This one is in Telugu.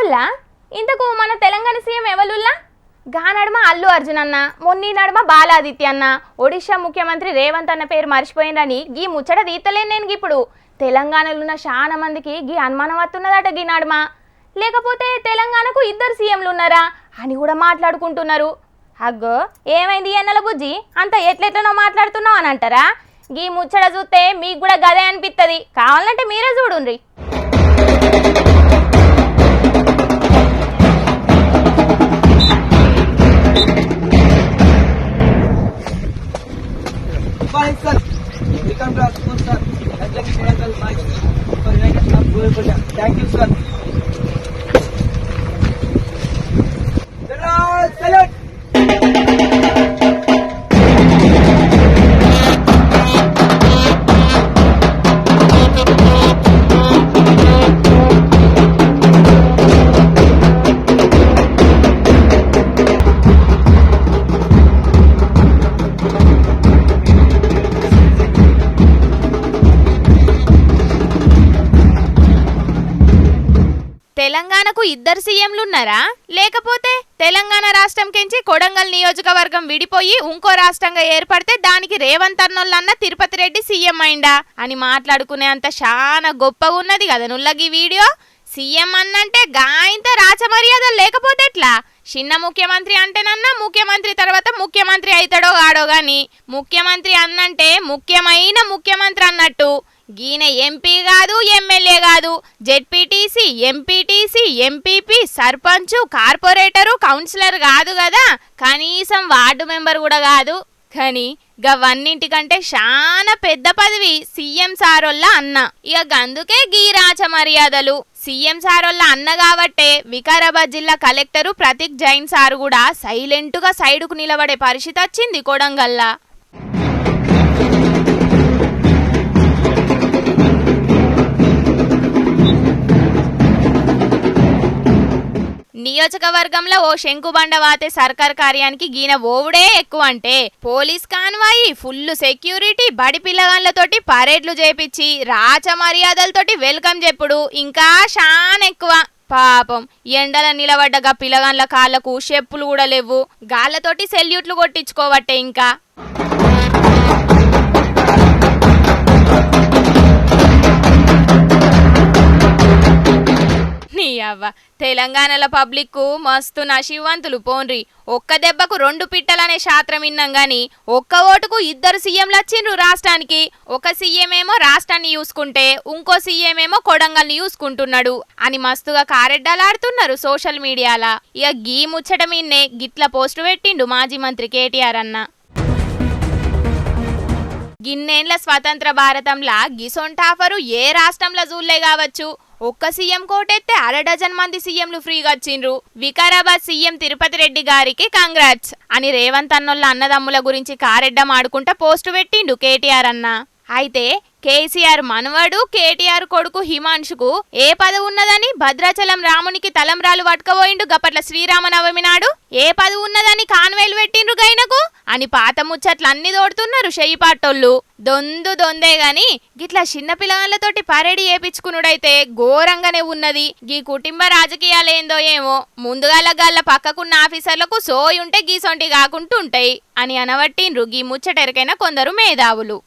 అవులా ఇంతకు మన తెలంగాణ సీఎం ఎవలుల్లా గా నడుమ అల్లు అర్జున్ అన్న మొన్నీ నడుమ బాలాదిత్య అన్న ఒడిశా ముఖ్యమంత్రి రేవంత్ అన్న పేరు మర్చిపోయిందని గీ ముచ్చట తీతలేను నేను ఇప్పుడు తెలంగాణలో ఉన్న చాలా మందికి గీ అనుమానం వస్తున్నదట గీ నడుమ లేకపోతే తెలంగాణకు ఇద్దరు సీఎంలు ఉన్నారా అని కూడా మాట్లాడుకుంటున్నారు అగ్గో ఏమైంది ఎన్నెల బుజ్జి అంత ఎట్లెట్లనో మాట్లాడుతున్నావు అని అంటారా గీ ముచ్చట చూస్తే మీకు కూడా గదే అనిపిస్తుంది కావాలంటే మీరే చూడుండ్రి Thank you, sir. Salute! తెలంగాణకు ఇద్దరు సీఎంలు ఉన్నారా లేకపోతే తెలంగాణ రాష్ట్రం కెంచి కొడంగల్ నియోజకవర్గం విడిపోయి ఇంకో రాష్ట్రంగా ఏర్పడితే దానికి రేవంత్ అన్నోళ్ళన్న తిరుపతి రెడ్డి సీఎం అయిందా అని మాట్లాడుకునే అంత చాలా గొప్పగా ఉన్నది కదా నుల్లగి వీడియో సీఎం అన్నంటే గాయంత రాచమర్యాదలు లేకపోతే ఎట్లా చిన్న ముఖ్యమంత్రి అంటేనన్నా ముఖ్యమంత్రి తర్వాత ముఖ్యమంత్రి అవుతాడో గాడో గాని ముఖ్యమంత్రి అన్నంటే ముఖ్యమైన ముఖ్యమంత్రి అన్నట్టు గీన ఎంపీ కాదు ఎమ్మెల్యే కాదు ZPTC MPTC MPP sarpanch corporator councillor కాదు కదా కనీసం వార్డు మెంబర్ కూడా కాదు కానీ గవన్నింటికంటే చాలా పెద్ద పదవి సీఎం సారోళ్ళ అన్న ఇక అందుకే గీ రాచ మర్యాదలు సీఎం సారోళ్ళ అన్న కాబట్టే వికారాబాద్ జిల్లా కలెక్టరు ప్రతీక్ జైన్ సారు కూడా సైలెంటుగా సైడుకు నిలబడే పరిస్థితి వచ్చింది కొడంగల్లా నియోజకవర్గంలో ఓ శంకుబండ వాతే సర్కార్ కార్యానికి గీన ఓవుడే ఎక్కువ అంటే పోలీస్ కాన్వాయి ఫుల్ సెక్యూరిటీ బడి పిల్లగాళ్ళతోటి పరేడ్లు చేపించి రాచ మర్యాదలతోటి వెల్కమ్ చెప్పుడు ఇంకా షాన్ ఎక్కువ పాపం ఎండల నిలబడ్డగా పిల్లగాళ్ళ కాళ్ళకు చెప్పులు కూడా లేవు గాళ్ళతోటి సెల్యూట్లు కొట్టించుకోవట్టే ఇంకా తెలంగాణలో పబ్లిక్ మస్తు నశివంతులు పోన్రి ఒక్క దెబ్బకు రెండు పిట్టలనే శాస్త్రం విన్నాం గాని ఒక్క ఓటుకు ఇద్దరు సీఎంలు వచ్చిండ్రు రాష్ట్రానికి ఒక సీఎం ఏమో రాష్ట్రాన్ని చూసుకుంటే ఇంకో సీఎం ఏమో కొడంగల్ని చూసుకుంటున్నాడు అని మస్తుగా కారెడ్డలాడుతున్నారు సోషల్ మీడియాలా ఇక గీ ముచ్చట మీన్నే గిట్ల పోస్టు పెట్టిండు మాజీ మంత్రి కేటీఆర్ అన్న గిన్నేళ్ల స్వతంత్ర భారతంలా గిసొంటాఫరు ఏ రాష్ట్రంలో జూల్లే కావచ్చు ఒక్క సీఎం కోటెత్తే 1/2 మంది సీఎంలు ఫ్రీగా వచ్చిండ్రు వికారాబాద్ సీఎం తిరుపతి రెడ్డి గారికి కంగ్రాట్స్ అని రేవంత్ అన్నోళ్ళ అన్నదమ్ముల గురించి కారెడ్డం ఆడుకుంటా పోస్టు పెట్టిండు కేటీఆర్ అన్న అయితే కేసీఆర్ మనవడు కేటీఆర్ కొడుకు హిమాంశుకు ఏ పదవి ఉన్నదని భద్రాచలం రామునికి తలంబ్రాలు పట్టుకపోయిండు గప్పట్ల శ్రీరామనవమి నాడు ఏ పదవి ఉన్నదని కాన్వేలు పెట్టిండ్రు గైనకు అని పాత ముచ్చట్లన్నీ తోడుతున్నారు షెయ్యిపాటోళ్ళు దొందే గాని గిట్లా చిన్న పిల్లగాళ్ళతోటి పరేడి ఏపించుకునుడైతే ఘోరంగానే ఉన్నది గీ కుటుంబ రాజకీయాలేందో ఏమో ముందుగాల గల్ల పక్కకున్న ఆఫీసర్లకు సోయుంటే గీసొంటి కాకుంటుంటాయి అని అనవట్టిండ్రు గీ ముచ్చటెరకైన కొందరు మేధావులు.